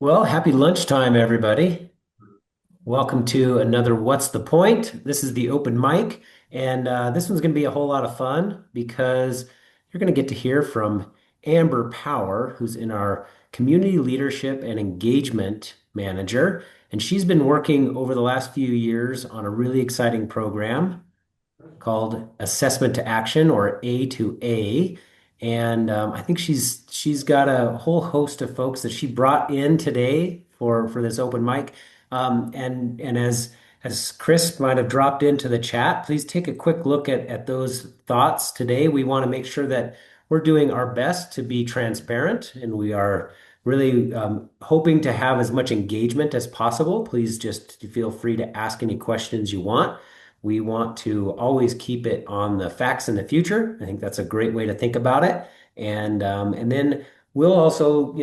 Well, happy lunchtime, everybody. Welcome to another What's the Point? This is the open mic, and this one's going to be a whole lot of fun because you're going to get to hear from Amber Power, who's in our Community Leadership and Engagement Manager. And she's been working over the last few years on a really exciting program called Assessment to Action, or A2A. And I think she's got a whole host of folks that she brought in today for this open mic. And as Chris might have dropped into the chat, please take a quick look at those thoughts today. We want to make sure that we're doing our best to be transparent, and we are really hoping to have as much engagement as possible. Please just feel free to ask any questions you want. We want to always keep it on the facts in the future. I think that's a great way to think about it. And then we'll also,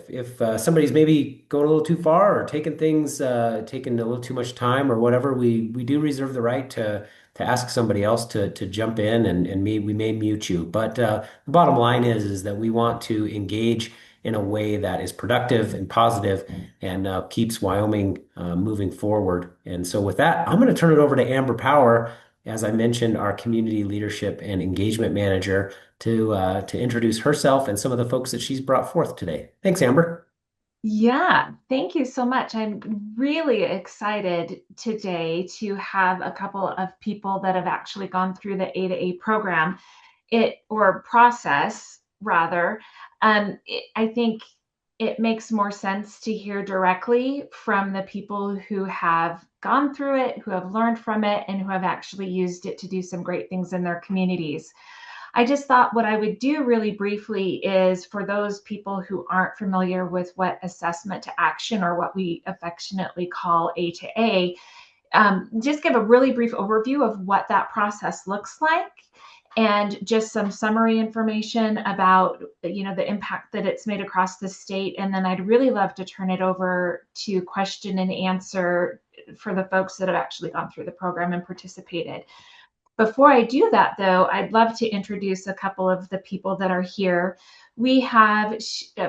if somebody's maybe going a little too far or taking a little too much time or whatever, we do reserve the right to ask somebody else to jump in, and we may mute you. But the bottom line is that we want to engage in a way that is productive and positive and keeps Wyoming moving forward. And so, with that, I'm going to turn it over to Amber Power, as I mentioned, our community leadership and engagement manager, to introduce herself and some of the folks that she's brought forth today. Thanks, Amber. Yeah, thank you so much. I'm really excited today to have a couple of people that have actually gone through the A to A program, or process rather. I think it makes more sense to hear directly from the people who have gone through it, who have learned from it, and who have actually used it to do some great things in their communities. I just thought what I would do really briefly is, for those people who aren't familiar with what assessment to action, or what we affectionately call A to A, just give a really brief overview of what that process looks like, and just some summary information about the impact that it's made across the state. And then I'd really love to turn it over to question and answer for the folks that have actually gone through the program and participated. Before I do that, though, I'd love to introduce a couple of the people that are here. We have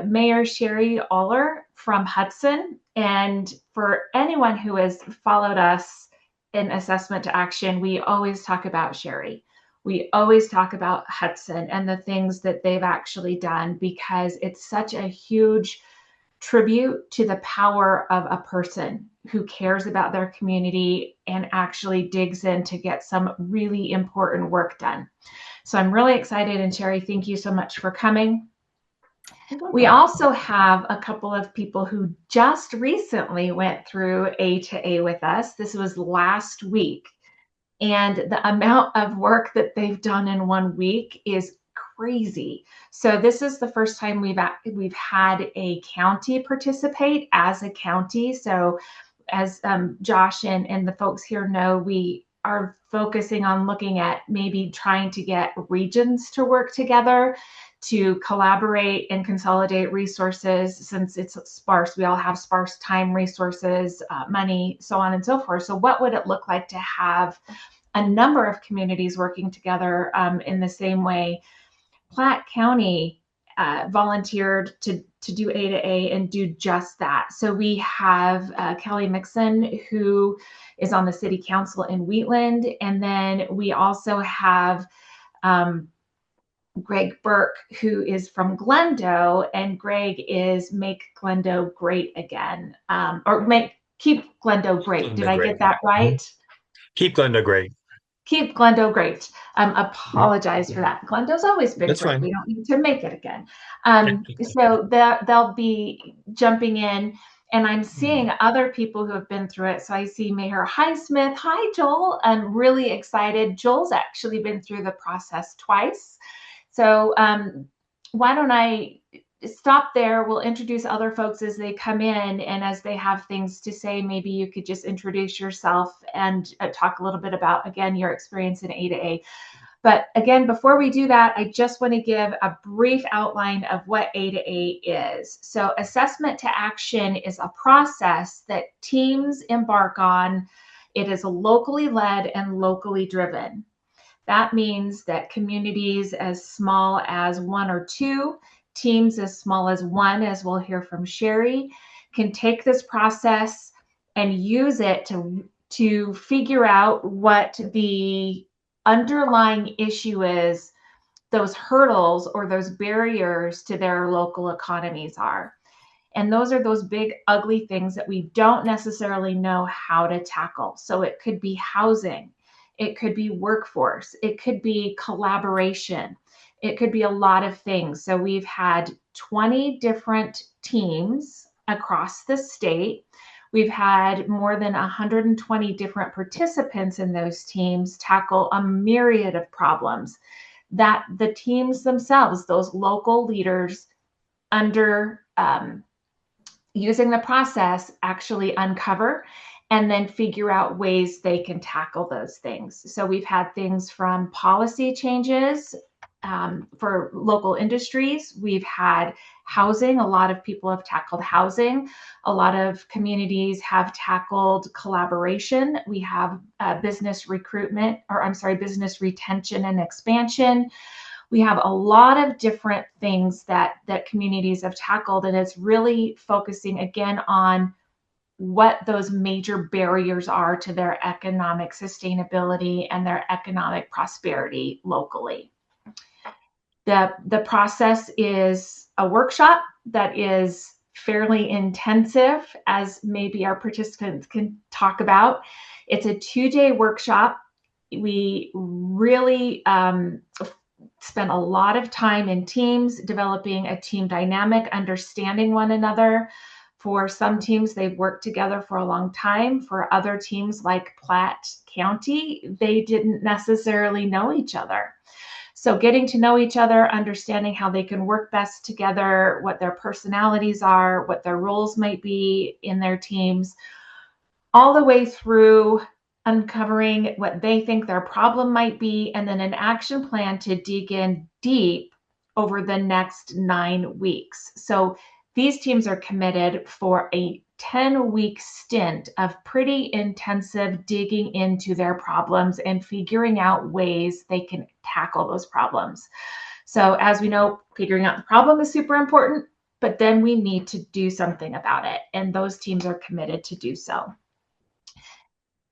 Mayor Sherry Aller from Hudson. And for anyone who has followed us in Assessment to Action, we always talk about Sherry. We always talk about Hudson and the things that they've actually done, because it's such a huge tribute to the power of a person who cares about their community and actually digs in to get some really important work done. So I'm really excited. And Sherry, thank you so much for coming. You're We welcome. also have a couple of people who just recently went through A to A with us. This was last week. And the amount of work that they've done in 1 week is crazy. So this is the first time we've had a county participate as a county. So as Josh and the folks here know, we are focusing on looking at maybe trying to get regions to work together to collaborate and consolidate resources, since it's sparse. We all have sparse time, resources, money, so on and so forth. So what would it look like to have a number of communities working together in the same way? Platte County volunteered to do A to A and do just that. So we have Kelly Mixon, who is on the city council in Wheatland. And then we also have Greg Burke, who is from Glendo, and Greg is Make Glendo Great Again, or Keep Glendo Great. Did Glenda I great. get that Mhm. right? Keep Glenda great. Keep Glendo Great. Mhm. Apologize for that. Glendo's always been That's great. fine. We don't need to make it again. So they'll be jumping in, and I'm seeing other people who have been through it. So I see Mayor Highsmith. Hi, Joel. I'm really excited. Joel's actually been through the process twice. So why don't I stop there? We'll introduce other folks as they come in, and as they have things to say, maybe you could just introduce yourself and talk a little bit about, again, your experience in A to A. But again, before we do that, I just want to give a brief outline of what A to A is. So assessment to action is a process that teams embark on. It is locally led and locally driven. That means that communities as small as one or two, teams as small as one, as we'll hear from Sherry, can take this process and use it to figure out what the underlying issue is, those hurdles or those barriers to their local economies are. And those are those big, ugly things that we don't necessarily know how to tackle. So it could be housing, it could be workforce, it could be collaboration, it could be a lot of things. So we've had 20 different teams across the state. We've had more than 120 different participants in those teams tackle a myriad of problems that the teams themselves, those local leaders, under using the process, actually uncover and then figure out ways they can tackle those things. So we've had things from policy changes for local industries. We've had housing. A lot of people have tackled housing. A lot of communities have tackled collaboration. We have business recruitment, or I'm sorry, business retention and expansion. We have a lot of different things that communities have tackled, and it's really focusing again on what those major barriers are to their economic sustainability and their economic prosperity locally. The process is a workshop that is fairly intensive, as maybe our participants can talk about. It's a 2-day workshop. We really spent a lot of time in teams developing a team dynamic, understanding one another. For some teams, they've worked together for a long time. For other teams like Platte County, they didn't necessarily know each other. So getting to know each other, understanding how they can work best together, what their personalities are, what their roles might be in their teams, all the way through uncovering what they think their problem might be, and then an action plan to dig in deep over the next 9 weeks. So these teams are committed for a 10-week stint of pretty intensive digging into their problems and figuring out ways they can tackle those problems. So as we know, figuring out the problem is super important, but then we need to do something about it. And those teams are committed to do so.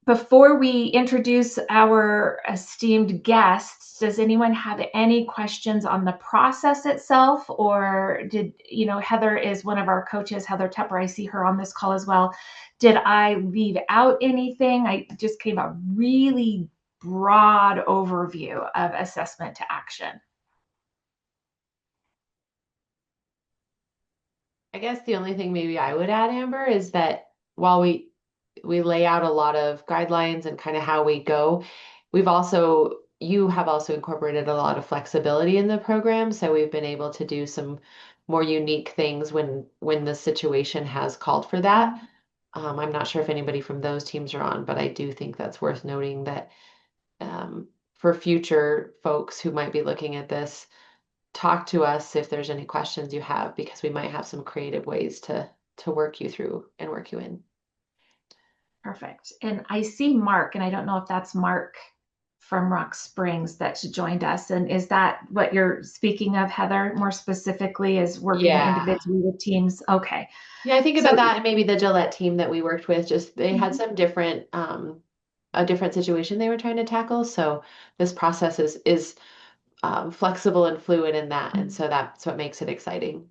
Before we introduce our esteemed guests, does anyone have any questions on the process itself? Or did, Heather is one of our coaches, Heather Tepper, I see her on this call as well. Did I leave out anything? I just gave a really broad overview of assessment to action. I guess the only thing maybe I would add, Amber, is that while we lay out a lot of guidelines and kind of how we go, you have also incorporated a lot of flexibility in the program. So we've been able to do some more unique things when the situation has called for that. I'm not sure if anybody from those teams are on, but I do think that's worth noting that for future folks who might be looking at this, talk to us if there's any questions you have, because we might have some creative ways to work you through and work you in. Perfect. And I see Mark, and I don't know if that's Mark from Rock Springs that's joined us. And is that what you're speaking of, Heather, more specifically, is working individually with teams? Okay. Yeah, I think about that, and maybe the Gillette team that we worked with, just they had some different, a different situation they were trying to tackle. So this process is flexible and fluid in that. And so that's what makes it exciting.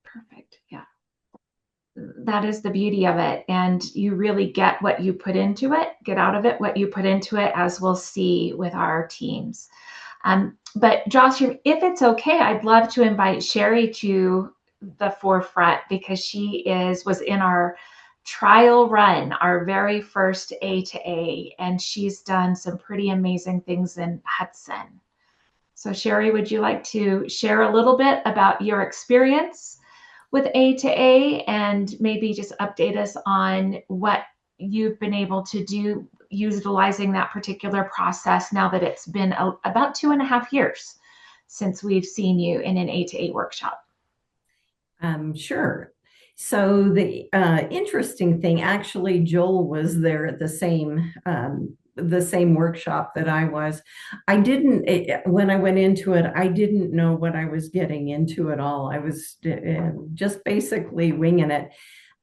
Perfect. Yeah. That is the beauty of it. And you really get what you put into it, get out of it what you put into it, as we'll see with our teams. But Josh, if it's okay, I'd love to invite Sherry to the forefront, because she was in our trial run, our very first A2A, and she's done some pretty amazing things in Hudson. So Sherry, would you like to share a little bit about your experience with A2A and maybe just update us on what you've been able to do utilizing that particular process now that it's been about 2.5 years since we've seen you in an A2A workshop? Sure. So the interesting thing, actually, Joel was there at the same workshop that I was. When I went into it, I didn't know what I was getting into at all. I was just basically winging it.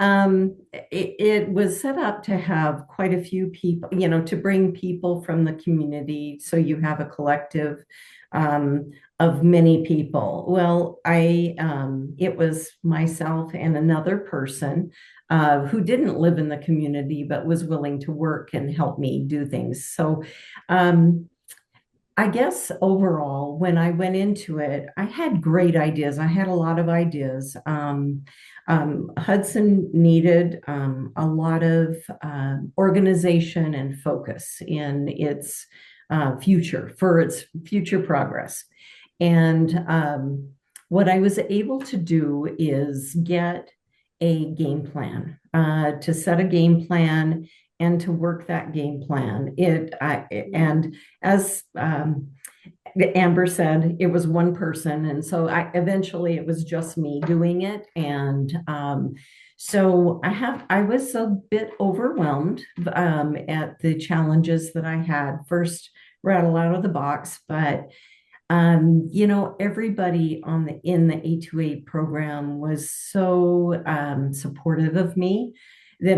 It was set up to have quite a few people, to bring people from the community. So you have a collective of many people. Well, it was myself and another person who didn't live in the community, but was willing to work and help me do things. So, I guess overall, when I went into it, I had great ideas. I had a lot of ideas. Hudson needed a lot of organization and focus in its for its future progress. And what I was able to do is get a game plan, to set a game plan and to work that game plan. And as Amber said, it was one person, and so eventually it was just me doing it. And so I was a bit overwhelmed at the challenges that I had. First, rattle out of the box, but everybody in the A2A program was so supportive of me that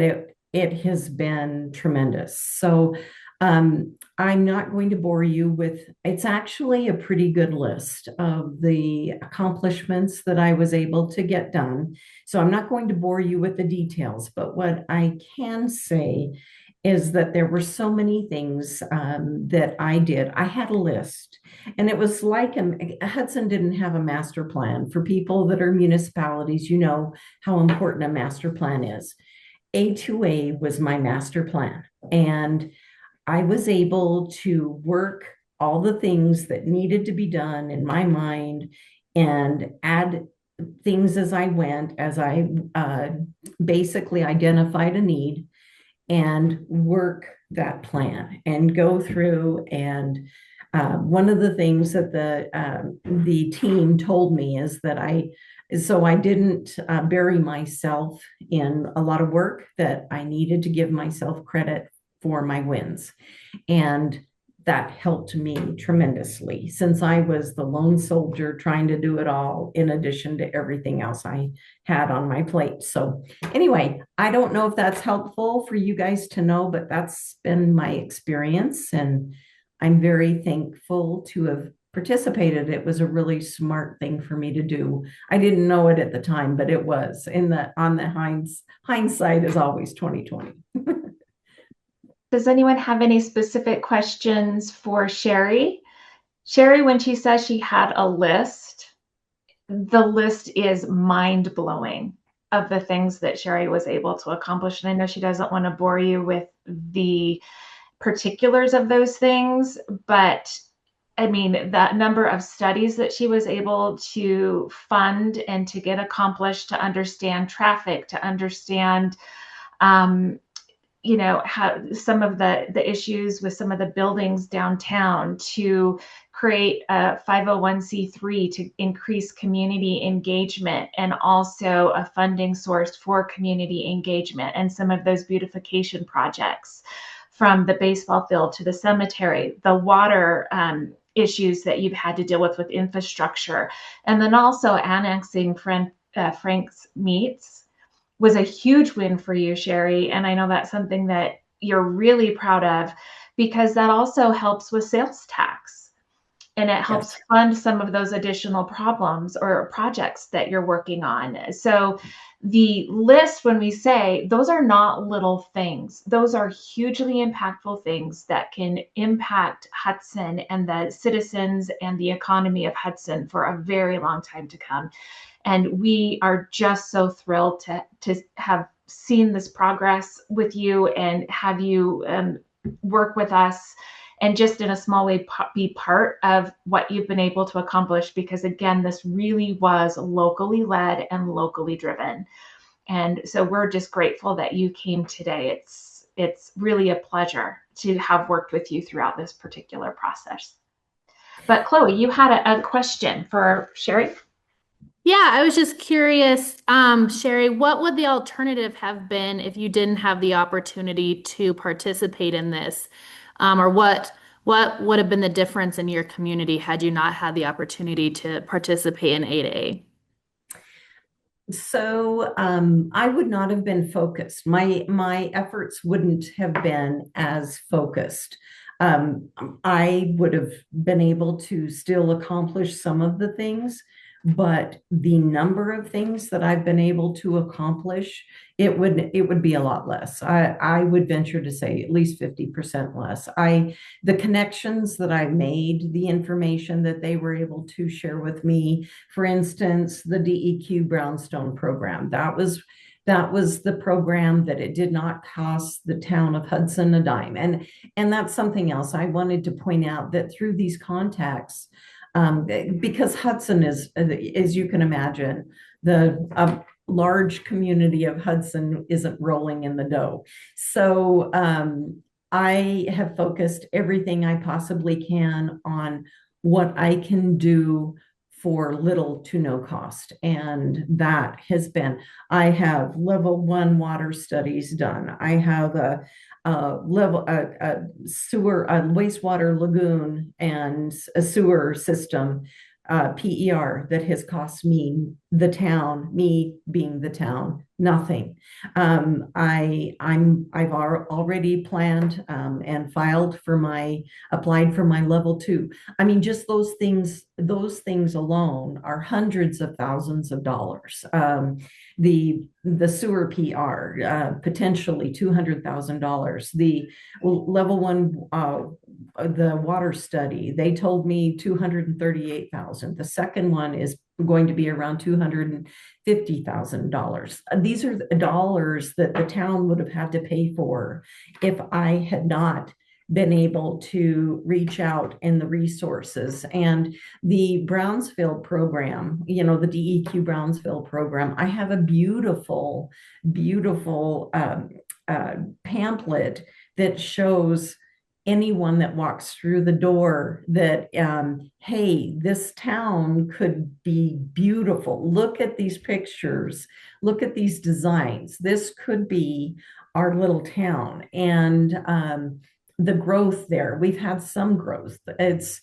it has been tremendous. So I'm not going to bore you with, it's actually a pretty good list of the accomplishments that I was able to get done. So I'm not going to bore you with the details, but what I can say is that there were so many things that I did. I had a list, and it was like Hudson didn't have a master plan. For people that are municipalities, you know how important a master plan is. A2A was my master plan, and I was able to work all the things that needed to be done in my mind and add things as I went, as I basically identified a need and work that plan and go through. And one of the things that the team told me is that I didn't bury myself in a lot of work, that I needed to give myself credit for my wins. And that helped me tremendously, since I was the lone soldier trying to do it all in addition to everything else I had on my plate. So anyway, I don't know if that's helpful for you guys to know, but that's been my experience, and I'm very thankful to have participated. It was a really smart thing for me to do. I didn't know it at the time, but it was. Hindsight is always 2020. Does anyone have any specific questions for Sherry? Sherry, when she says she had a list, the list is mind-blowing of the things that Sherry was able to accomplish. And I know she doesn't want to bore you with the particulars of those things, but I mean, that number of studies that she was able to fund and to get accomplished, to understand traffic, to understand how some of the issues with some of the buildings downtown, to create a 501c3 to increase community engagement, and also a funding source for community engagement, and some of those beautification projects, from the baseball field to the cemetery, the water issues that you've had to deal with infrastructure, and then also annexing Frank's Meats was a huge win for you, Sherry. And I know that's something that you're really proud of, because that also helps with sales tax, and it helps fund some of those additional problems or projects that you're working on. So the list, when we say, those are not little things, those are hugely impactful things that can impact Hudson and the citizens and the economy of Hudson for a very long time to come. And we are just so thrilled to have seen this progress with you, and have you work with us, and just in a small way be part of what you've been able to accomplish. Because again, this really was locally led and locally driven. And so we're just grateful that you came today. It's really a pleasure to have worked with you throughout this particular process. But Chloe, you had a question for Sherry? Yeah, I was just curious, Sherry, what would the alternative have been if you didn't have the opportunity to participate in this? Or what would have been the difference in your community had you not had the opportunity to participate in A2A? So I would not have been focused. My efforts wouldn't have been as focused. Um, I would have been able to still accomplish some of the things, but the number of things that I've been able to accomplish, it would be a lot less. I would venture to say at least 50% less. The connections that I made, the information that they were able to share with me, for instance, the DEQ Brownstone program. That was the program that it did not cost the town of Hudson a dime. And that's something else I wanted to point out, that through these contacts, because Hudson is, as you can imagine, the large community of Hudson isn't rolling in the dough. So I have focused everything I possibly can on what I can do for little to no cost. And that has been, I have level 1 water studies done. I have a sewer, a wastewater lagoon and a sewer system, PER, that has cost me, the town, me being the town, nothing. I've already planned and applied for my level 2. I mean, just those things alone are hundreds of thousands of dollars. The sewer PR, potentially $200,000. The level 1, the water study, they told me 238,000. The second one is going to be around $250,000. These are the dollars that the town would have had to pay for if I had not been able to reach out in the resources. And the Brownsville program, the DEQ Brownsville program, I have a beautiful, beautiful pamphlet that shows anyone that walks through the door that, hey, this town could be beautiful. Look at these pictures. Look at these designs. This could be our little town. And the growth there, we've had some growth. It's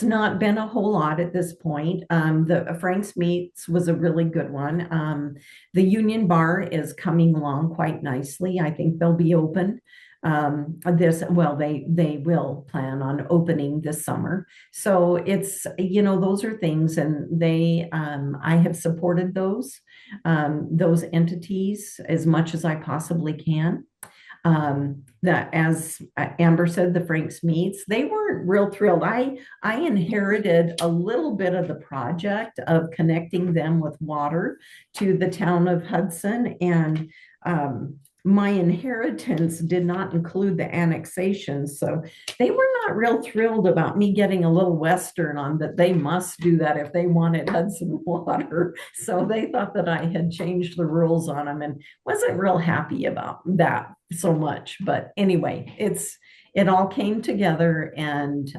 not been a whole lot at this point. The Frank's Meats was a really good one. The Union Bar is coming along quite nicely. I think they'll be open they will plan on opening this summer. So it's, those are things, and I have supported those entities as much as I possibly can. That, as Amber said, the Frank's Meats, they weren't real thrilled. I inherited a little bit of the project of connecting them with water to the town of Hudson, and my inheritance did not include the annexation. So they were not real thrilled about me getting a little Western on that. They must do that if they wanted Hudson water. So they thought that I had changed the rules on them, and wasn't real happy about that so much. But anyway, it all came together, and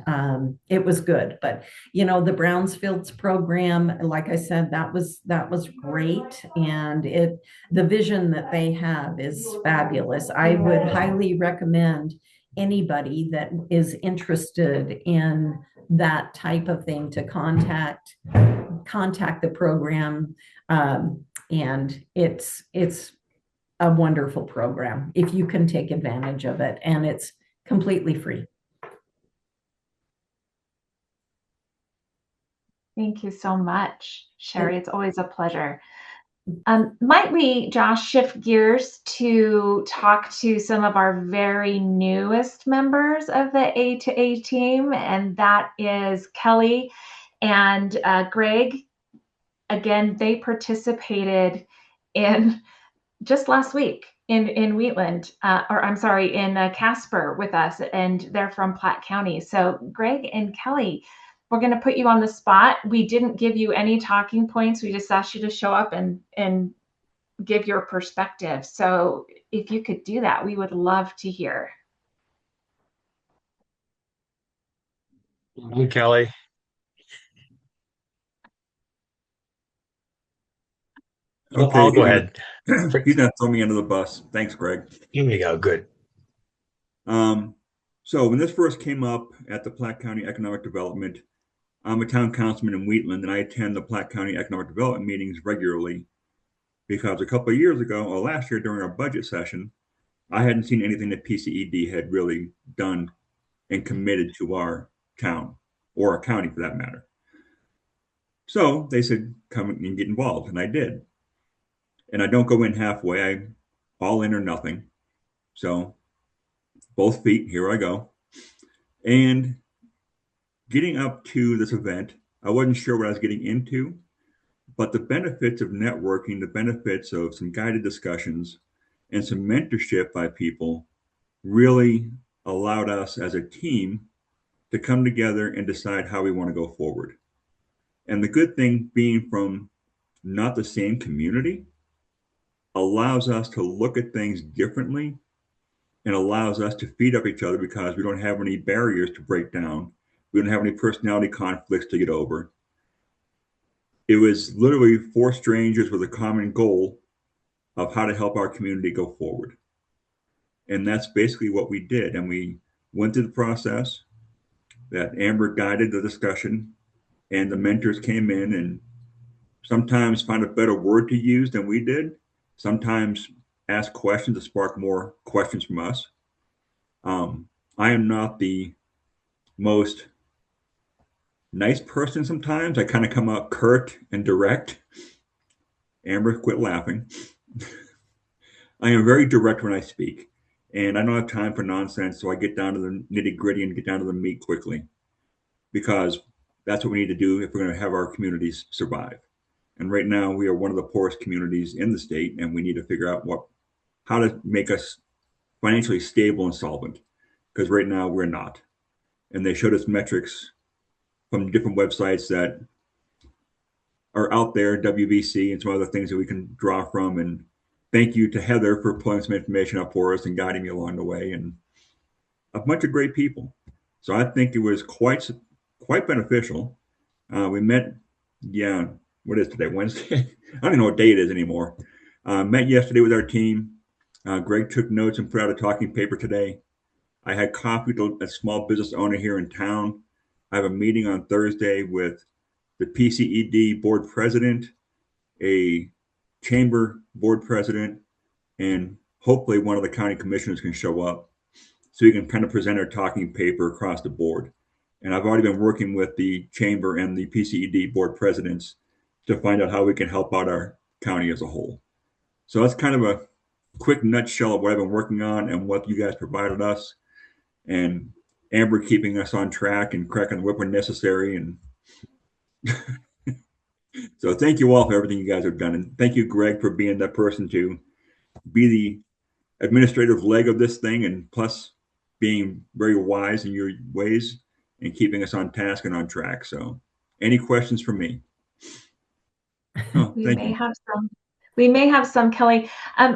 it was good. But the Brownsfields program, like I said, that was great, and the vision that they have is fabulous. I would highly recommend anybody that is interested in that type of thing to contact the program, and it's a wonderful program if you can take advantage of it, and it's completely free. Thank you so much, Sherry. It's always a pleasure. Might we, Josh, shift gears to talk to some of our very newest members of the A2A team, and that is Kelly and Greg. Again, they participated in just last week in Wheatland, in Casper with us, and they're from Platte County. So Greg and Kelly, we're going to put you on the spot. We didn't give you any talking points. We just asked you to show up and give your perspective. So if you could do that, we would love to hear. Hey, Kelly. Okay, I'll go ahead. He's not throwing me under the bus. Thanks, Greg. Here we go. Good. So when this first came up at the Platte County Economic Development, I'm a town councilman in Wheatland, and I attend the Platte County Economic Development meetings regularly. because a couple of years ago, or last year during our budget session, I hadn't seen anything that PCED had really done and committed to our town or our county for that matter. So they said, come and get involved. And I did. And I don't go in halfway. I'm all in or nothing. So both feet, here I go. And getting up to this event, I wasn't sure what I was getting into, but the benefits of networking, the benefits of some guided discussions and some mentorship by people really allowed us as a team to come together and decide how we want to go forward. And the good thing being from not the same community allows us to look at things differently and allows us to feed up each other because we don't have any barriers to break down. We don't have any personality conflicts to get over. It was literally four strangers with a common goal of how to help our community go forward. And that's basically what we did. And we went through the process that Amber guided the discussion, and the mentors came in and sometimes found a better word to use than we did, sometimes asked questions to spark more questions from us. I am not the most nice person sometimes. I kind of come out curt and direct. Amber, quit laughing. I am very direct when I speak, and I don't have time for nonsense, so I get down to the nitty gritty and get down to the meat quickly because that's what we need to do if we're going to have our communities survive. And right now, we are one of the poorest communities in the state, and we need to figure out how to make us financially stable and solvent, because right now we're not. And they showed us metrics from different websites that are out there, WBC and some other things that we can draw from. And thank you to Heather for pulling some information up for us and guiding me along the way, and a bunch of great people. So I think it was quite beneficial. We met, what is today, Wednesday? I don't even know what day it is anymore. Met yesterday with our team. Greg took notes and put out a talking paper today. I had coffee with a small business owner here in town. I have a meeting on Thursday with the PCED board president, a chamber board president, and hopefully one of the county commissioners can show up so we can kind of present our talking paper across the board. And I've already been working with the chamber and the PCED board presidents to find out how we can help out our county as a whole. So that's kind of a quick nutshell of what I've been working on and what you guys provided us. And Amber keeping us on track and cracking the whip when necessary. And so thank you all for everything you guys have done. And thank you, Greg, for being that person to be the administrative leg of this thing, and plus being very wise in your ways and keeping us on task and on track. So any questions for me? Oh, we may have some, Kelly.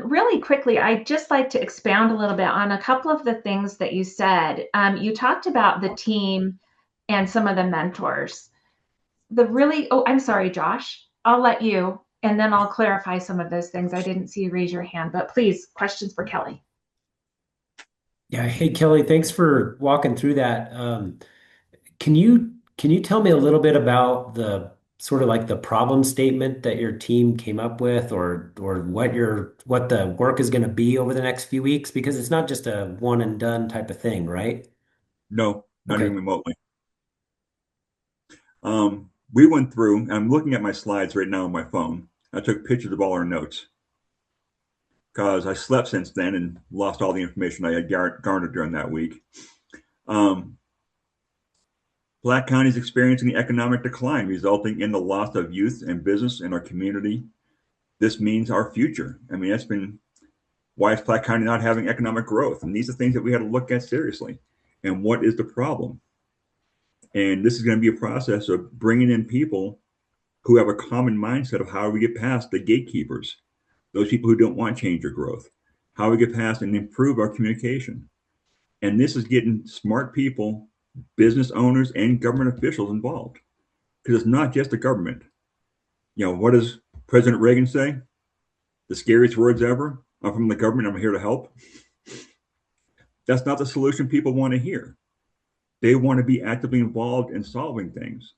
Really quickly, I'd just like to expound a little bit on a couple of the things that you said. You talked about the team and some of the mentors. I'm sorry, Josh. I'll let you, and then I'll clarify some of those things. I didn't see you raise your hand, but please, questions for Kelly. Yeah. Hey, Kelly, thanks for walking through that. Can you tell me a little bit about the sort of like the problem statement that your team came up with, or what the work is going to be over the next few weeks? Because it's not just a one and done type of thing, right? No, not Okay. even remotely. We went through, I'm looking at my slides right now on my phone. I took pictures of all our notes because I slept since then and lost all the information I had garnered during that week. Platte County is experiencing economic decline, resulting in the loss of youth and business in our community. This means our future. I mean, that's been why is Platte County not having economic growth? And these are things that we had to look at seriously. And what is the problem? And this is going to be a process of bringing in people who have a common mindset of how we get past the gatekeepers, those people who don't want change or growth, how we get past and improve our communication. And this is getting smart people, business owners, and government officials involved, because it's not just the government. What does President Reagan say? The scariest words ever. I'm from the government. I'm here to help. That's not the solution people want to hear. They want to be actively involved in solving things,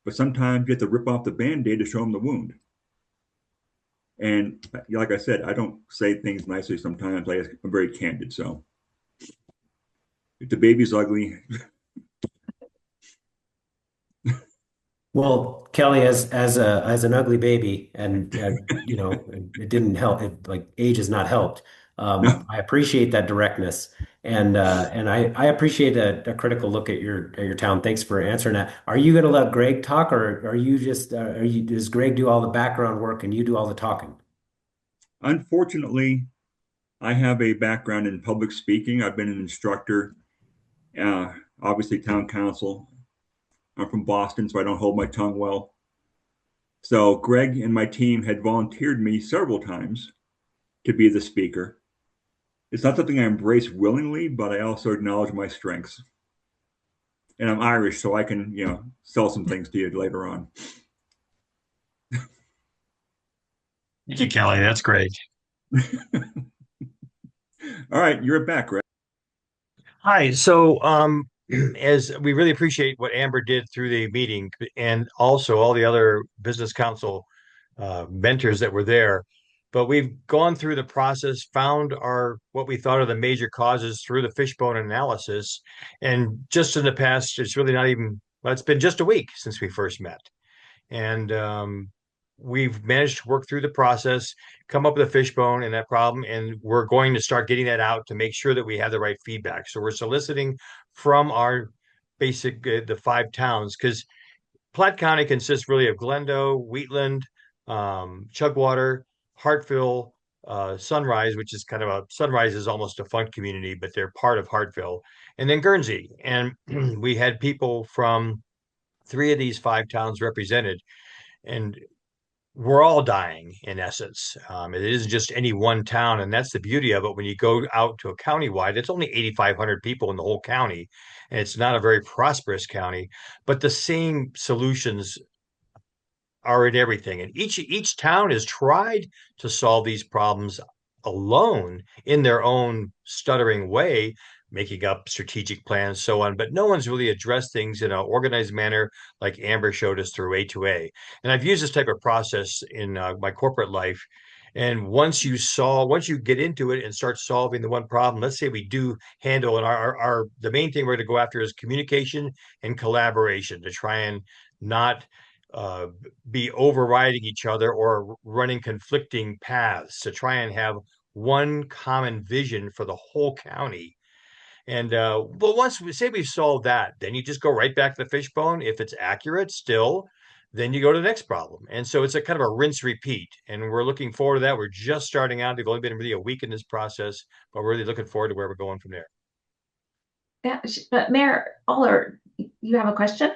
but sometimes you have to rip off the Band-Aid to show them the wound. And like I said, I don't say things nicely sometimes. I'm very candid. So if the baby's ugly, Well, Kelly, as an ugly baby, and it didn't help. Like age has not helped. no, I appreciate that directness, and I appreciate a critical look at your town. Thanks for answering that. Are you going to let Greg talk, or are you just does Greg do all the background work and you do all the talking? unfortunately, I have a background in public speaking. I've been an instructor, uh, obviously town council. I'm from Boston, so I don't hold my tongue well. So Greg and my team had volunteered me several times to be the speaker. It's not something I embrace willingly, but I also acknowledge my strengths. And I'm Irish, so I can, sell some things to you later on. Thank you, Kelly. That's great. All right, you're back, Greg. Hi. So, as we really appreciate what Amber did through the meeting and also all the other business council mentors that were there. But we've gone through the process, found what we thought are the major causes through the fishbone analysis. And just in the past, it's really not even, well, it's been just a week since we first met. And we've managed to work through the process, come up with a fishbone and that problem, and we're going to start getting that out to make sure that we have the right feedback. So we're soliciting from our basic the 5 towns, because Platte County consists really of Glendo, Wheatland, Chugwater, Hartville, Sunrise, which is kind of Sunrise is almost a fun community, but they're part of Hartville, and then Guernsey. And we had people from 3 of these 5 towns represented, and we're all dying in essence. It isn't just any one town, and that's the beauty of it. When you go out to a countywide, it's only 8,500 people in the whole county, and it's not a very prosperous county, but the same solutions are in everything. And each town has tried to solve these problems alone in their own stuttering way, making up strategic plans, so on. But no one's really addressed things in an organized manner like Amber showed us through A2A. And I've used this type of process in my corporate life. And once you get into it and start solving the one problem, let's say we do handle, and the main thing we're going to go after is communication and collaboration to try and not uh, be overriding each other or running conflicting paths, to try and have one common vision for the whole county. And but once we say we've solved that, then you just go right back to the fishbone. If it's accurate still, then you go to the next problem. And so it's a kind of a rinse repeat. And we're looking forward to that. We're just starting out. We've only been really a week in this process, but we're really looking forward to where we're going from there. Yeah, but Mayor Aller, you have a question?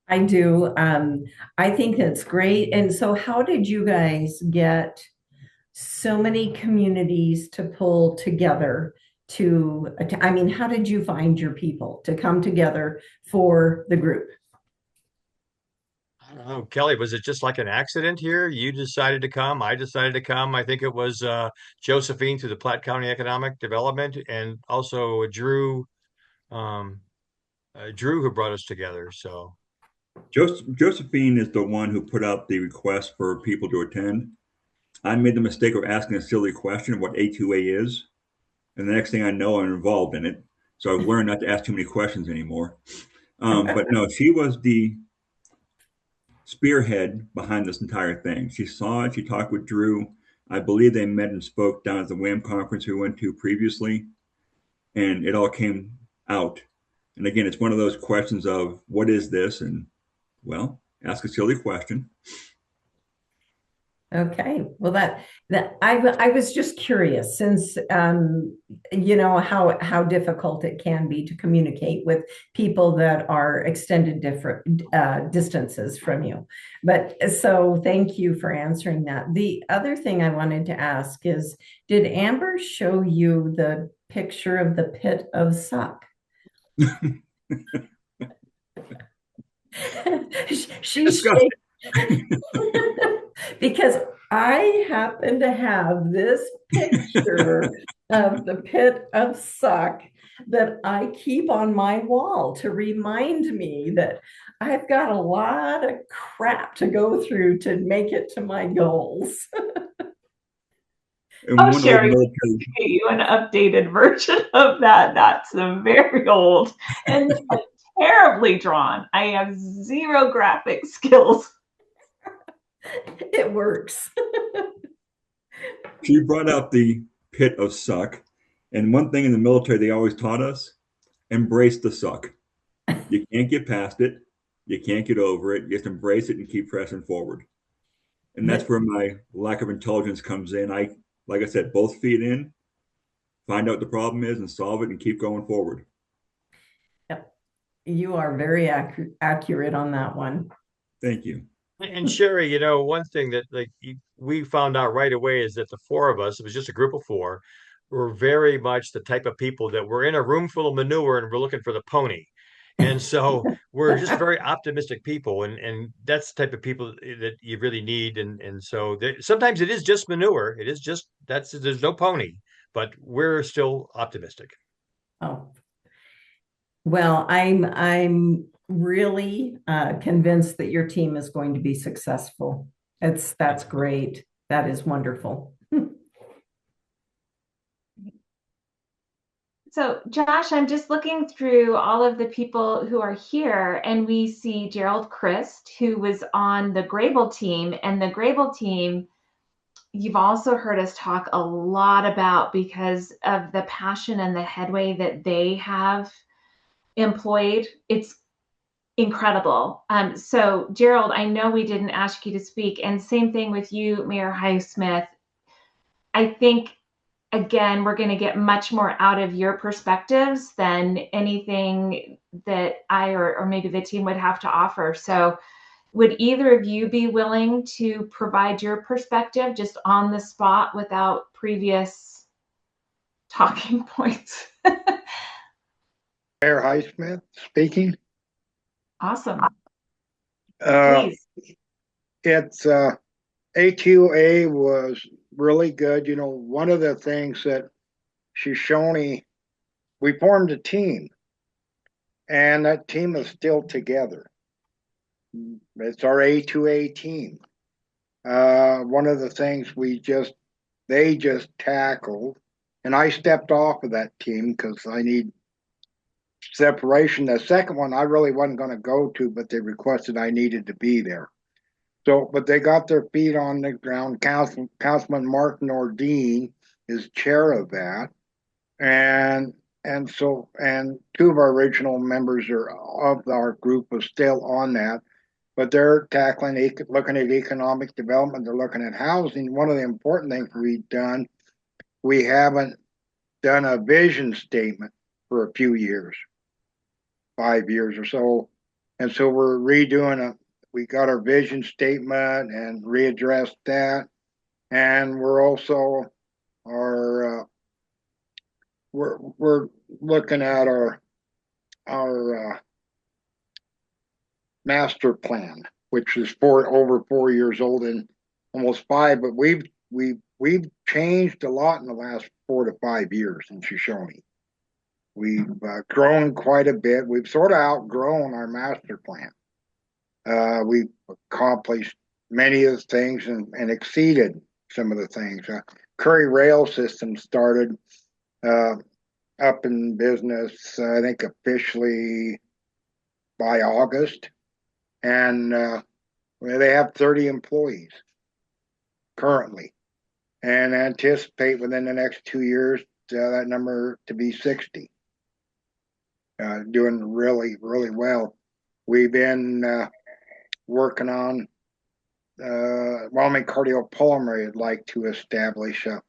I do. I think that's great. And so, how did you guys get so many communities to pull together I mean, how did you find your people to come together for the group? I don't know, Kelly, was it just like an accident here? You decided to come. I decided to come. I think it was Josephine through the Platte County Economic Development, and also um, Drew who brought us together. So. Josephine is the one who put out the request for people to attend. I made the mistake of asking a silly question of what A2A is. And the next thing I know, I'm involved in it. So I've learned not to ask too many questions anymore. But no, she was the spearhead behind this entire thing. She saw it. She talked with Drew. I believe they met and spoke down at the WAM conference we went to previously. And it all came out. And again, it's one of those questions of what is this? And well, ask a silly question. Okay, well, that I was just curious, since you know how difficult it can be to communicate with people that are extended different distances from you. But so thank you for answering that. The other thing I wanted to ask is, did Amber show you the picture of the pit of suck? She's because I happen to have this picture of the pit of suck, that I keep on my wall to remind me that I've got a lot of crap to go through to make it to my goals. And Oh, one old Sherry, we military, can get you an updated version of that. That's very old and terribly drawn. I have zero graphic skills. It works. she brought out the pit of suck. And one thing in the military they always taught us, embrace the suck. You can't get past it. You can't get over it. You just embrace it and keep pressing forward. And that's where my lack of intelligence comes in. Like I said, both feet in, find out what the problem is and solve it and keep going forward. Yep. You are very accurate on that one. Thank you. And Sherry, one thing that we found out right away is that the four of us, it was just a group of four, were very much the type of people that we're in a room full of manure and we're looking for the pony. And so we're just very optimistic people, and that's the type of people that you really need. And so sometimes it is just manure. It is just there's no pony, but we're still optimistic. Oh, well, I'm really convinced that your team is going to be successful. That's great. That is wonderful. So, Josh, I'm just looking through all of the people who are here, and we see Gerald Christ, who was on the Greybull team. And the Greybull team, you've also heard us talk a lot about because of the passion and the headway that they have employed. It's incredible. So, Gerald, I know we didn't ask you to speak, and same thing with you, Mayor Highsmith. I think again, we're going to get much more out of your perspectives than anything that I or maybe the team would have to offer. So would either of you be willing to provide your perspective just on the spot without previous talking points? Mayor Highsmith speaking. Awesome. Please. It's A2A was really good. One of the things that Shoshoni, we formed a team, and that team is still together. It's our A2A team. One of the things they just tackled, and I stepped off of that team because I need separation. The second one I really wasn't going to go to, but they requested I needed to be there. So, but they got their feet on the ground. Councilman Martin Ordine is chair of that, and two of our original members of our group are still on that, but they're looking at economic development. They're looking at housing. One of the important things we haven't done a vision statement for a few years, 5 years or so, and so we're redoing we got our vision statement and readdressed that, and we're also we're looking at our master plan, which is over 4 years old and almost 5, but we've changed a lot in the last 4 to 5 years in Shoshoni. We've grown quite a bit. We've sort of outgrown our master plan. We've accomplished many of the things and exceeded some of the things. Curry Rail System started up in business, I think officially by August, and they have 30 employees currently, and anticipate within the next 2 years that number to be 60. Doing really, really well. We've been working on Wyoming Cardiopulmonary would like to establish a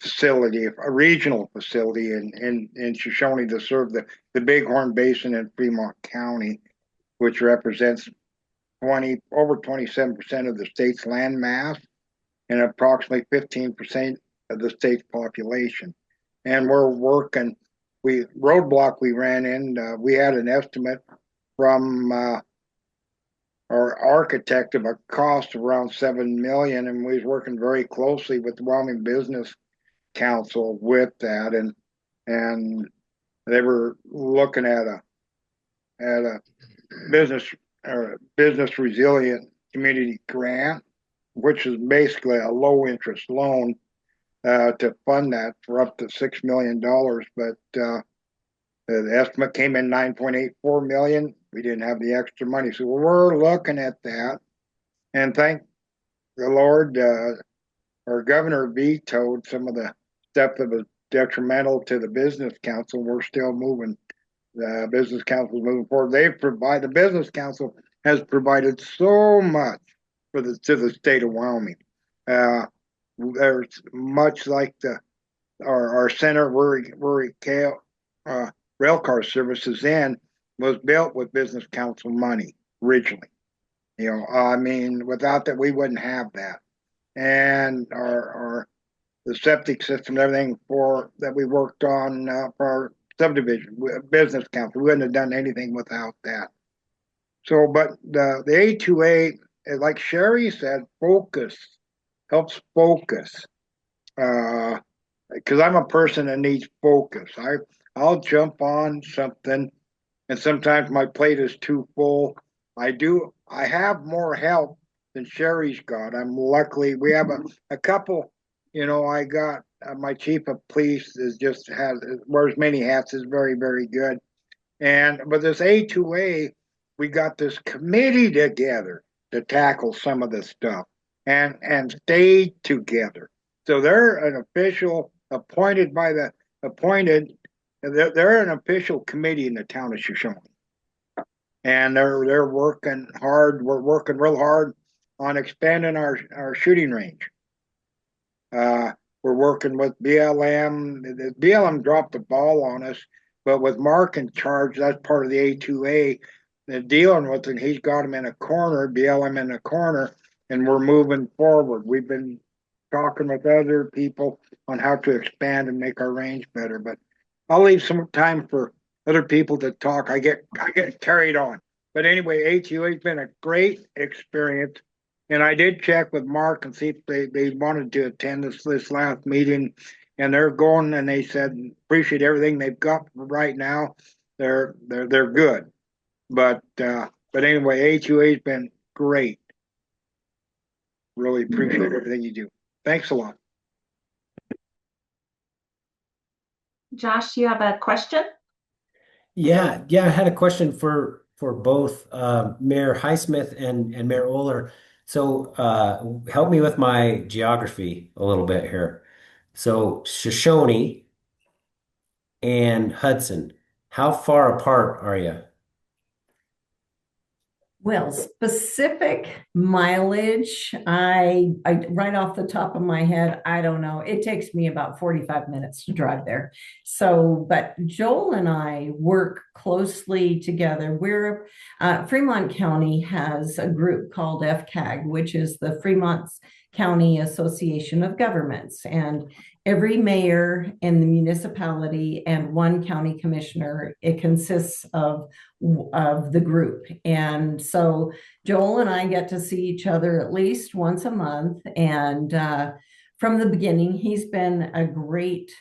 facility, a regional facility in Shoshoni to serve the Bighorn Basin in Fremont County, which represents over 27% of the state's land mass and approximately 15% of the state's population. And we're working. Roadblock we ran in. We had an estimate from our architect of a cost of around $7 million, and we was working very closely with the Wyoming Business Council with that, and and they were looking at a business or business resilient community grant, which is basically a low interest loan to fund that for up to $6 million. But the estimate came in 9.84 million. We didn't have the extra money, so we're looking at that. And thank the Lord, our governor vetoed some of the stuff that was detrimental to the business council. We're still moving. The business council is moving forward. The business council has provided so much to the state of Wyoming. There's much like our center where rail car services in was built with business council money originally. I mean, without that, we wouldn't have that. And the septic system, everything that we worked on for our subdivision business council, we wouldn't have done anything without that. So, but the A2A, like Sherry said, helps focus. Because I'm a person that needs focus. I'll jump on something, and sometimes my plate is too full. I have more help than Sherry's got. Luckily, we have a couple. I got my chief of police wears many hats, is very, very good. But this A2A, we got this committee together to tackle some of this stuff and stay together. So they're an official they're an official committee in the town of Shoshoni. And they're working hard. We're working real hard on expanding our shooting range. We're working with BLM. The BLM dropped the ball on us, but with Mark in charge, that's part of the A2A. They're dealing with it. He's got them in a corner, BLM in a corner, and we're moving forward. We've been talking with other people on how to expand and make our range better. But I'll leave some time for other people to talk. I get carried on. But anyway, A2A has been a great experience. And I did check with Mark and see if they wanted to attend this last meeting. And they're going, and they said, appreciate everything they've got right now. They're good. But anyway, A2A has been great. Really appreciate everything you do. Thanks a lot. Josh, you have a question? Yeah, I had a question for both Mayor Highsmith and Mayor Oler. So help me with my geography a little bit here. So Shoshoni and Hudson, how far apart are you? Well, specific mileage, I right off the top of my head, I don't know. It takes me about 45 minutes to drive there. So, but Joel and I work closely together. Fremont County has a group called FCAG, which is the Fremont County Association of Governments. And every mayor in the municipality and one county commissioner, it consists of the group. And so Joel and I get to see each other at least once a month. And from the beginning, he's been a great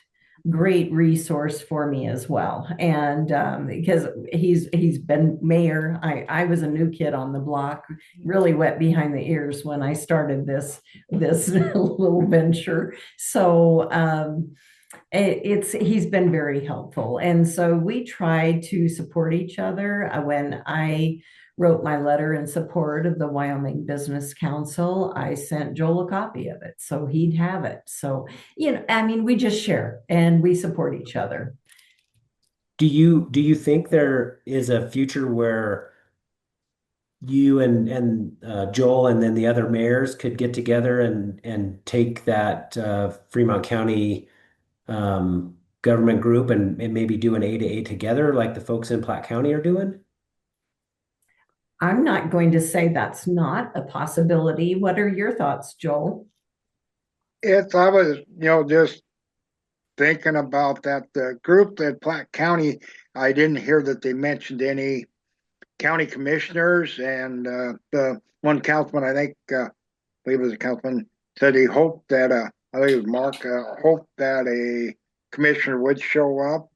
resource for me as well. And because he's been mayor, I was a new kid on the block, really wet behind the ears when I started this little venture. So he's been very helpful. And so we try to support each other. When I wrote my letter in support of the Wyoming Business Council, I sent Joel a copy of it so he'd have it. So, I mean, we just share and we support each other. Do you think there is a future where you and Joel and then the other mayors could get together and take that Fremont County government group and maybe do an A2A together like the folks in Platte County are doing? I'm not going to say that's not a possibility. What are your thoughts, Joel? I was, just thinking about that. The group at Platte County, I didn't hear that they mentioned any county commissioners, and the one councilman, I believe it was a councilman, said he hoped that, I think it was Mark, hoped that a commissioner would show up.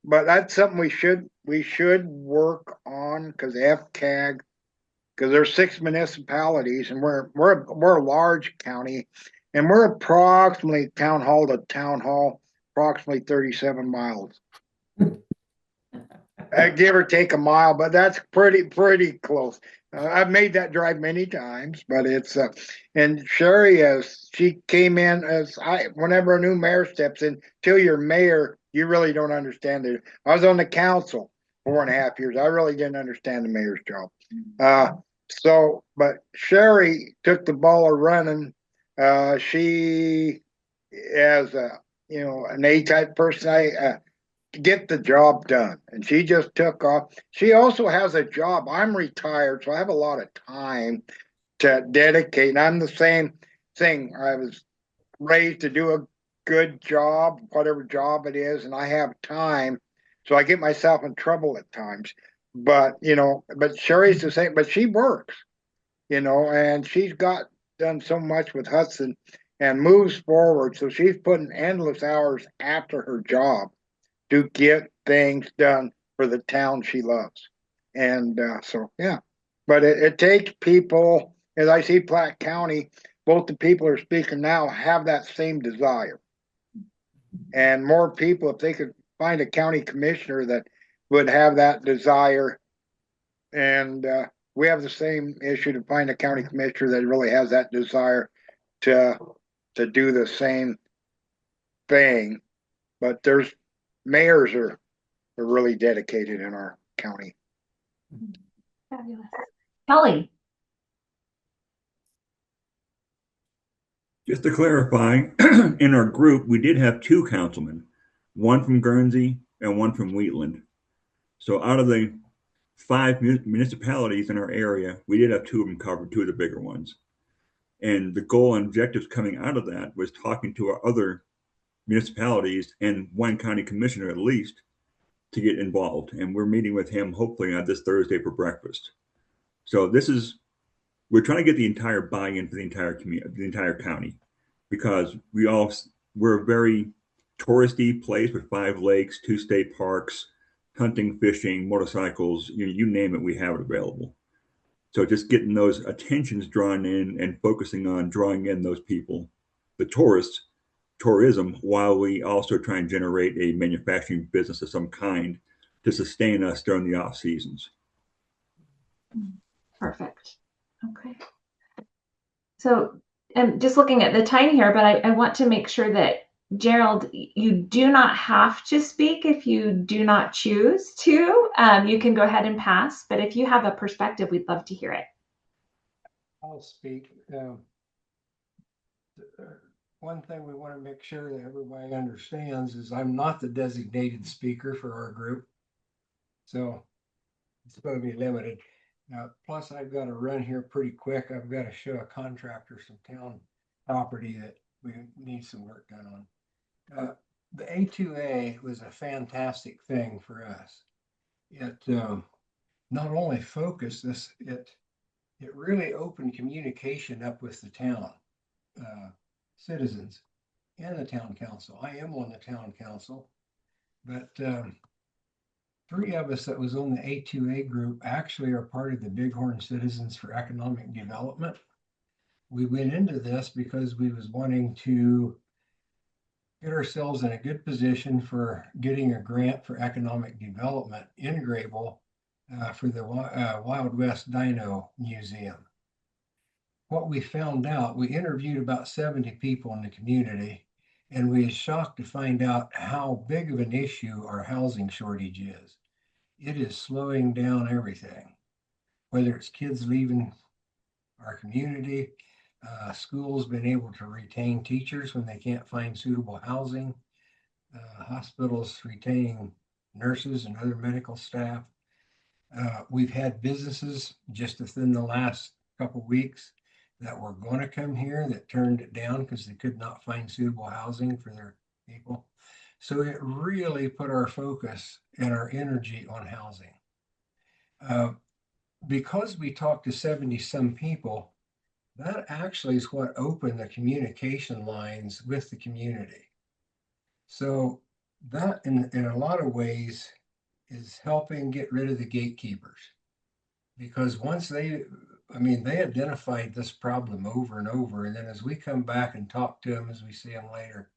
But that's something we should work on because FCAG, because there's 6 municipalities and we're a large county, and we're approximately town hall to town hall, approximately 37 miles. Give or take a mile, but that's pretty close. I've made that drive many times, but it's and Sherry, as she came in, whenever a new mayor steps in, till you're mayor, you really don't understand it. I was on the council 4.5 years. I really didn't understand the mayor's job. But Sherry took the ball running. She, as an A-type person, get the job done, and she just took off. She also has a job. I'm retired, so I have a lot of time to dedicate, and I'm the same thing. I was raised to do a good job, whatever job it is, and I have time, so I get myself in trouble at times. But Sherry's the same, but she works, and she's done so much with Hudson and moves forward, so she's putting endless hours after her job to get things done for the town she loves. And yeah, but it takes people, as I see Platte County, both the people who are speaking now have that same desire. And more people, if they could find a county commissioner that would have that desire. And we have the same issue to find a county commissioner that really has that desire to do the same thing. But there's mayors are really dedicated in our county. Fabulous. Kelly. Just to clarify, in our group, we did have 2 councilmen, one from Guernsey and one from Wheatland. So out of the 5 municipalities in our area, we did have 2 of them covered, 2 of the bigger ones. And the goal and objectives coming out of that was talking to our other municipalities and one county commissioner at least to get involved. And we're meeting with him hopefully on this Thursday for breakfast. So we're trying to get the entire buy-in for the entire community, the entire county, because we're a very touristy place with 5 lakes, 2 state parks, hunting, fishing, motorcycles, you name it, we have it available. So just getting those attentions drawn in and focusing on drawing in those people, the tourism, while we also try and generate a manufacturing business of some kind to sustain us during the off seasons. Perfect. Okay. So I'm just looking at the time here, but I want to make sure that, Gerald, you do not have to speak if you do not choose to. You can go ahead and pass, but if you have a perspective, we'd love to hear it. I'll speak. One thing we want to make sure that everybody understands is I'm not the designated speaker for our group. So it's going to be limited. Plus, I've got to run here pretty quick. I've got to show a contractor some town property that we need some work done on. The A2A was a fantastic thing for us. It not only focused this, it really opened communication up with the town citizens and the town council. I am on the town council, but 3 of us that was on the A2A group actually are part of the Bighorn Citizens for Economic Development. We went into this because we was wanting to get ourselves in a good position for getting a grant for economic development in Greybull for the Wild West Dino Museum. What we found out, we interviewed about 70 people in the community, and we were shocked to find out how big of an issue our housing shortage is. It is slowing down everything, whether it's kids leaving our community, schools been able to retain teachers when they can't find suitable housing, hospitals retaining nurses and other medical staff. We've had businesses just within the last couple of weeks that were going to come here that turned it down because they could not find suitable housing for their people. So it really put our focus and our energy on housing. Because we talked to 70 some people, that actually is what opened the communication lines with the community. So that in a lot of ways is helping get rid of the gatekeepers. Because once they identified this problem over and over, and then as we come back and talk to them, as we see them later,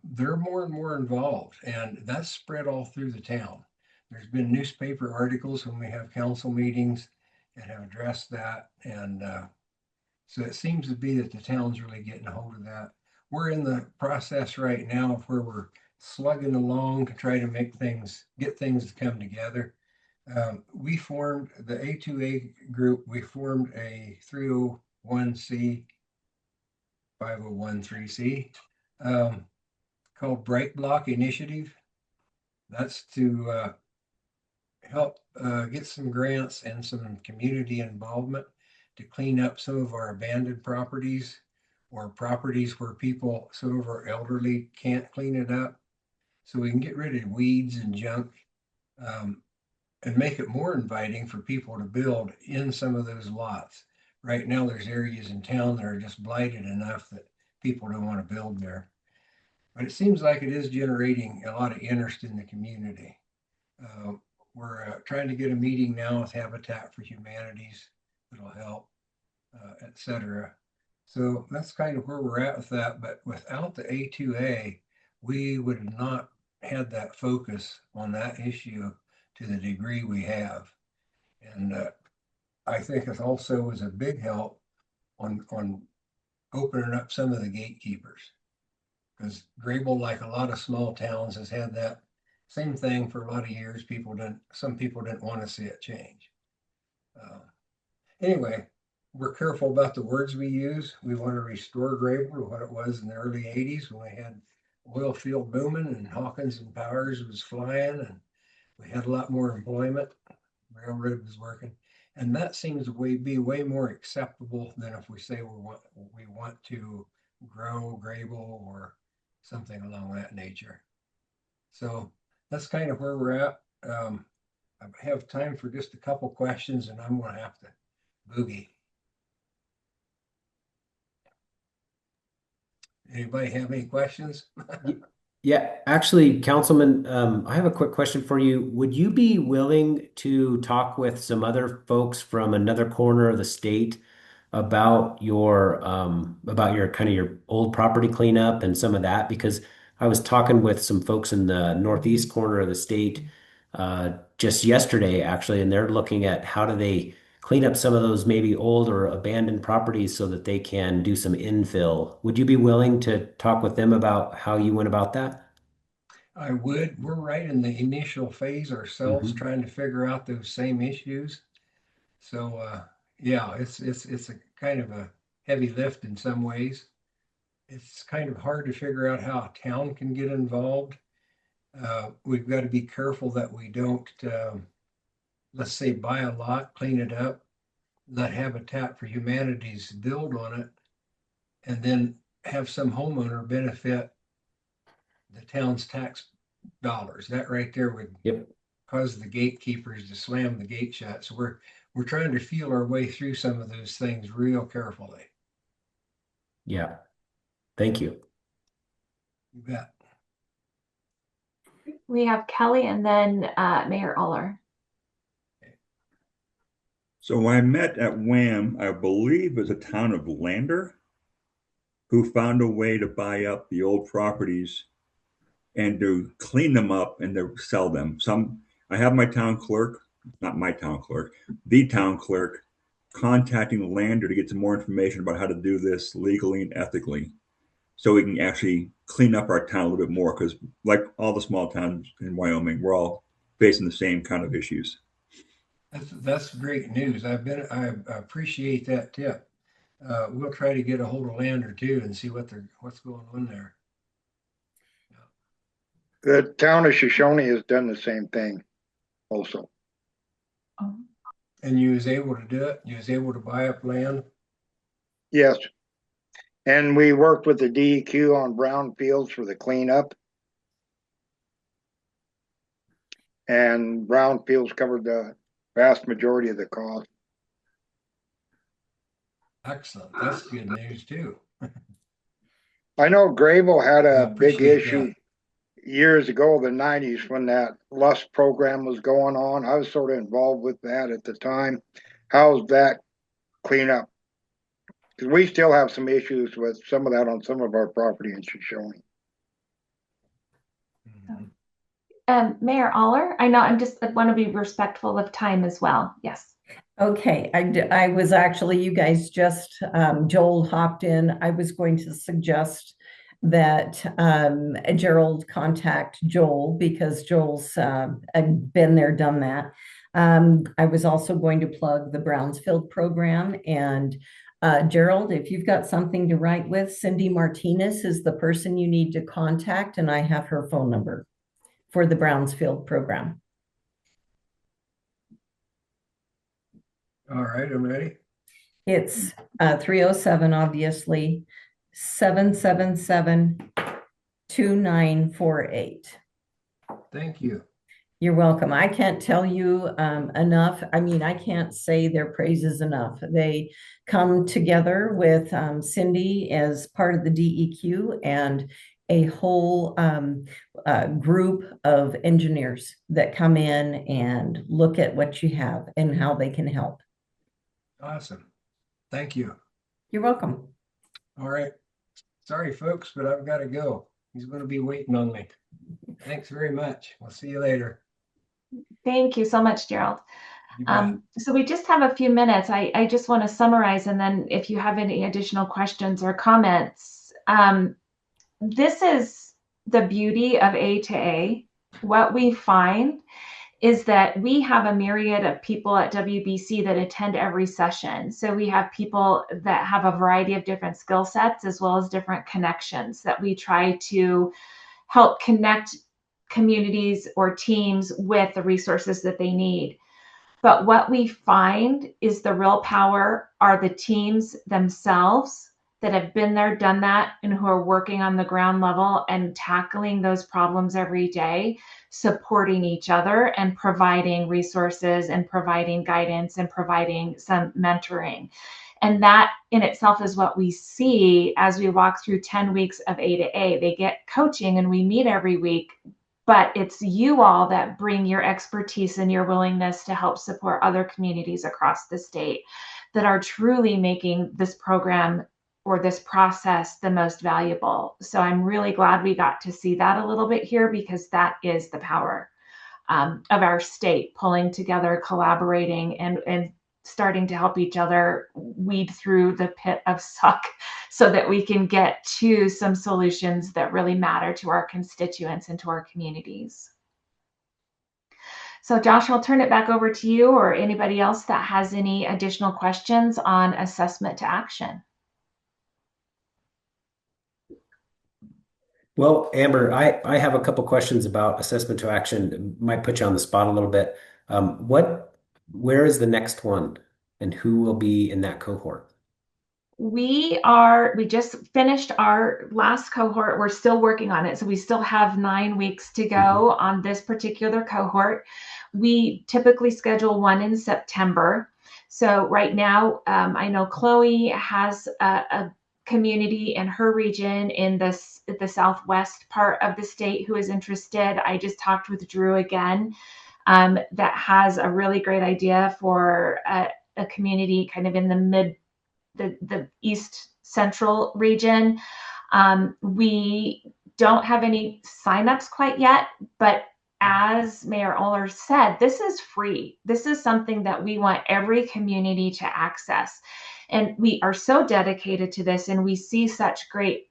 they're more and more involved, and that's spread all through the town. There's been newspaper articles when we have council meetings that have addressed that, and so it seems to be that the town's really getting a hold of that. We're in the process right now of where we're slugging along to try to get things to come together. We formed the A2A group. We formed a 301c, 501(c), called Bright Block Initiative. That's to help get some grants and some community involvement to clean up some of our abandoned properties or properties where some of our elderly can't clean it up. So we can get rid of weeds and junk, and make it more inviting for people to build in some of those lots. Right now, there's areas in town that are just blighted enough that people don't want to build there. But it seems like it is generating a lot of interest in the community. We're trying to get a meeting now with Habitat for Humanities that'll help, etc. So that's kind of where we're at with that. But without the A2A, we would have not had that focus on that issue to the degree we have. And I think it also was a big help on opening up some of the gatekeepers. Because Greybull, like a lot of small towns, has had that same thing for a lot of years. Some people didn't want to see it change. Anyway, we're careful about the words we use. We want to restore Greybull to what it was in the early 80s when we had oil field booming and Hawkins and Powers was flying and we had a lot more employment. Railroad was working. And that seems to be way more acceptable than if we say we want to grow Greybull or something along that nature. So that's kind of where we're at. I have time for just a couple questions and I'm going to have to boogie. Anybody have any questions? Yeah, actually, Councilman, I have a quick question for you. Would you be willing to talk with some other folks from another corner of the state about your kind of your old property cleanup and some of that? Because I was talking with some folks in the northeast corner of the state just yesterday, actually, and they're looking at how do they clean up some of those maybe old or abandoned properties so that they can do some infill. Would you be willing to talk with them about how you went about that? I would. We're right in the initial phase ourselves, Mhm. trying to figure out those same issues. So yeah, it's a kind of a heavy lift in some ways. It's kind of hard to figure out how a town can get involved. We've got to be careful that we don't, let's say, buy a lot, clean it up, let Habitat for Humanities build on it, and then have some homeowner benefit the town's tax dollars. That right there would Yep. cause the gatekeepers to slam the gate shut. So we're trying to feel our way through some of those things real carefully. Yeah. Thank you. You bet. We have Kelly and then Mayor Aller. So I met at Wham, I believe it was a town of Lander, who found a way to buy up the old properties and to clean them up and to sell them. I have my town clerk, not my town clerk, the town clerk contacting Lander to get some more information about how to do this legally and ethically so we can actually clean up our town a little bit more, because like all the small towns in Wyoming, we're all facing the same kind of issues. That's great news. I appreciate that tip. We'll try to get a hold of Lander too and see what's going on there. The town of Shoshoni has done the same thing also. And you was able to do it? You was able to buy up land? Yes. And we worked with the DEQ on brown fields for the cleanup. And brown fields covered the vast majority of the cost. Excellent. That's good news too. I know Greybull had a big issue that. years ago, the 90s, when that LUST program was going on. I was sort of involved with that at the time. How's that cleanup? Because we still have some issues with some of that on some of our property in Shoshoni. Mayor Aller, I know I want to be respectful of time as well. Yes. Okay, I was actually, you guys just, Joel hopped in. I was going to suggest that Gerald contact Joel because Joel's been there, done that. I was also going to plug the Brownsfield program. And Gerald, if you've got something to write with, Cindy Martinez is the person you need to contact, and I have her phone number for the Brownsfield program. All right, I'm ready. It's 307, obviously, 777-2948. Thank you. You're welcome. I can't tell you enough. I mean, I can't say their praises enough. They come together with Cindy as part of the DEQ and a whole group of engineers that come in and look at what you have and how they can help. Awesome. Thank you. You're welcome. All right. Sorry, folks, but I've got to go. He's going to be waiting on me. Thanks very much. We'll see you later. Thank you so much, Gerald. You bet. So we just have a few minutes. I just want to summarize, and then if you have any additional questions or comments, this is the beauty of A2A. What we find is that we have a myriad of people at WBC that attend every session. So we have people that have a variety of different skill sets as well as different connections that we try to help connect communities or teams with the resources that they need. But what we find is the real power are the teams themselves that have been there, done that, and who are working on the ground level and tackling those problems every day, supporting each other and providing resources and providing guidance and providing some mentoring. And that in itself is what we see as we walk through 10 weeks of A2A. They get coaching and we meet every week, but it's you all that bring your expertise and your willingness to help support other communities across the state that are truly making this program or this process the most valuable. So I'm really glad we got to see that a little bit here, because that is the power of our state pulling together, collaborating, and starting to help each other weed through the pit of suck so that we can get to some solutions that really matter to our constituents and to our communities. So Josh, I'll turn it back over to you or anybody else that has any additional questions on assessment to action. Well, Amber, I have a couple questions about assessment to action. Might put you on the spot a little bit. Where is the next one, and who will be in that cohort? We just finished our last cohort. We're still working on it. So we still have 9 weeks to go on this particular cohort. We typically schedule one in September. So right now, I know Chloe has a community in her region in the southwest part of the state who is interested. I just talked with Drew again, that has a really great idea for a community kind of in the east central region. We don't have any signups quite yet, but as Mayor Oler said, this is free. This is something that we want every community to access. And we are so dedicated to this, and we see such great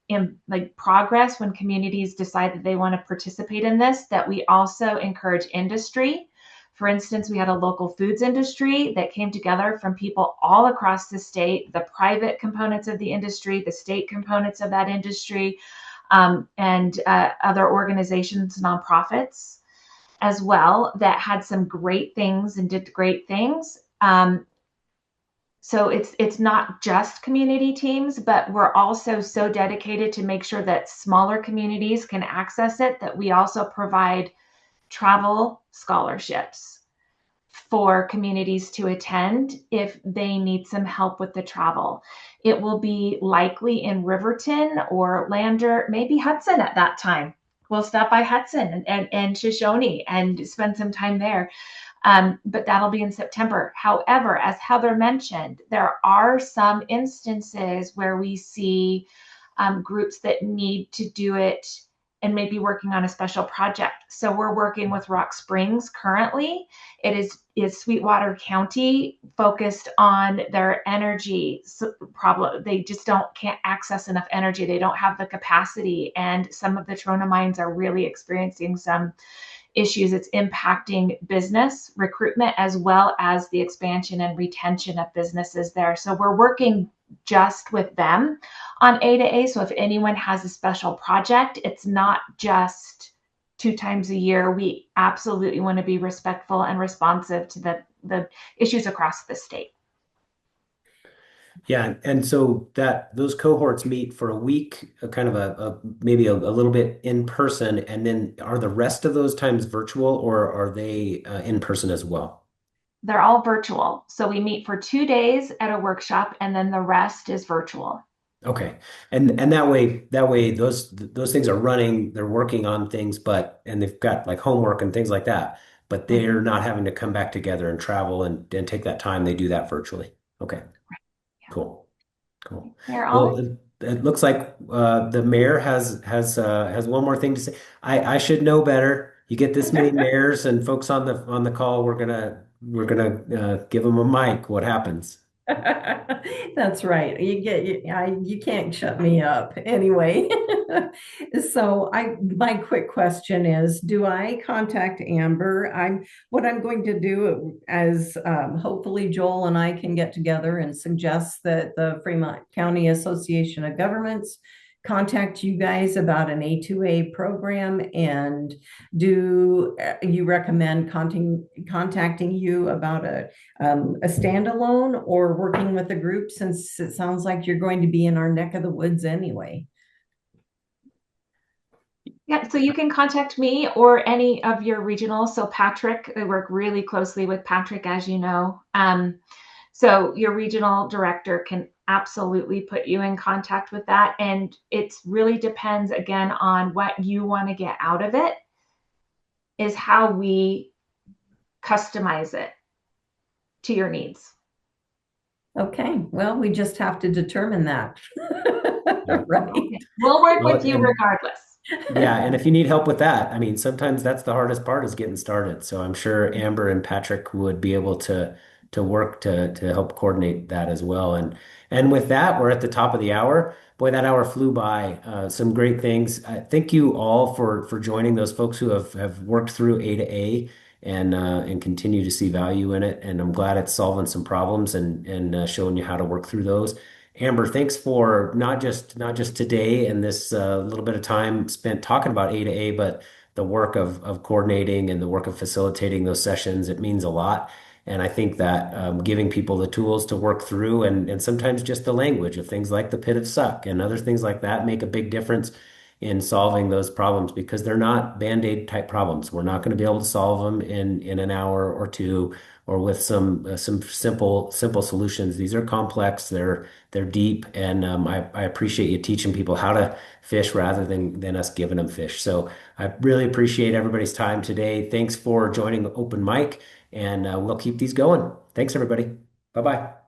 progress when communities decide that they want to participate in this, that we also encourage industry. For instance, we had a local foods industry that came together from people all across the state, the private components of the industry, the state components of that industry, and other organizations, nonprofits as well, that had some great things and did great things. So it's not just community teams, but we're also so dedicated to make sure that smaller communities can access it, that we also provide travel scholarships for communities to attend if they need some help with the travel. It will be likely in Riverton or Lander, maybe Hudson at that time. we'll stop by Hudson and Shoshoni and spend some time there. But that'll be in September. However, as Heather mentioned, there are some instances where we see groups that need to do it and maybe working on a special project. So we're working with Rock Springs currently. It is Sweetwater County focused on their energy problem. They just can't access enough energy. They don't have the capacity, and some of the Trona mines are really experiencing some issues. It's impacting business recruitment as well as the expansion and retention of businesses there. So we're working just with them on A2A. So if anyone has a special project, it's not just 2 times a year. We absolutely want to be respectful and responsive to the issues across the state. Yeah, and so those cohorts meet for a week, kind of maybe a little bit in person, and then are the rest of those times virtual, or are they in person as well? They're all virtual. So we meet for 2 days at a workshop, and then the rest is virtual. Okay. And that way those things are running, they're working on things, and they've got like homework and things like that, but they're not having to come back together and travel and take that time. They do that virtually. Okay. Cool. Well, it looks like the mayor has one more thing to say. I should know better. You get this many mayors and folks on the call. We're gonna give them a mic. What happens? That's right. You can't shut me up anyway. So my quick question is, do I contact Amber? What I'm going to do as hopefully Joel and I can get together and suggest that the Fremont County Association of Governments contact you guys about an A2A program, and do you recommend contacting you about a standalone or working with a group, since it sounds like you're going to be in our neck of the woods anyway? Yeah, so you can contact me or any of your regionals. So Patrick, I work really closely with Patrick, as you know. So your regional director can absolutely put you in contact with that. And it really depends, again, on what you want to get out of it, is how we customize it to your needs. Okay, well, we just have to determine that. Right. We'll work with you regardless. Yeah, and if you need help with that, I mean, sometimes that's the hardest part, is getting started. So I'm sure Amber and Patrick would be able to work to help coordinate that as well. And with that, we're at the top of the hour. Boy, that hour flew by. Some great things. Thank you all for joining, those folks who have worked through A2A and continue to see value in it. And I'm glad it's solving some problems and showing you how to work through those. Amber, thanks for not just today and this little bit of time spent talking about A2A, but the work of coordinating and the work of facilitating those sessions. It means a lot. And I think that giving people the tools to work through, and sometimes just the language of things like the pit of suck and other things like that, make a big difference in solving those problems, because they're not Band-Aid type problems. We're not going to be able to solve them in an hour or two, or with some simple solutions. These are complex. They're deep, and I appreciate you teaching people how to fish rather than us giving them fish. So I really appreciate everybody's time today. Thanks for joining Open Mic, and we'll keep these going. Thanks, everybody. Bye-bye.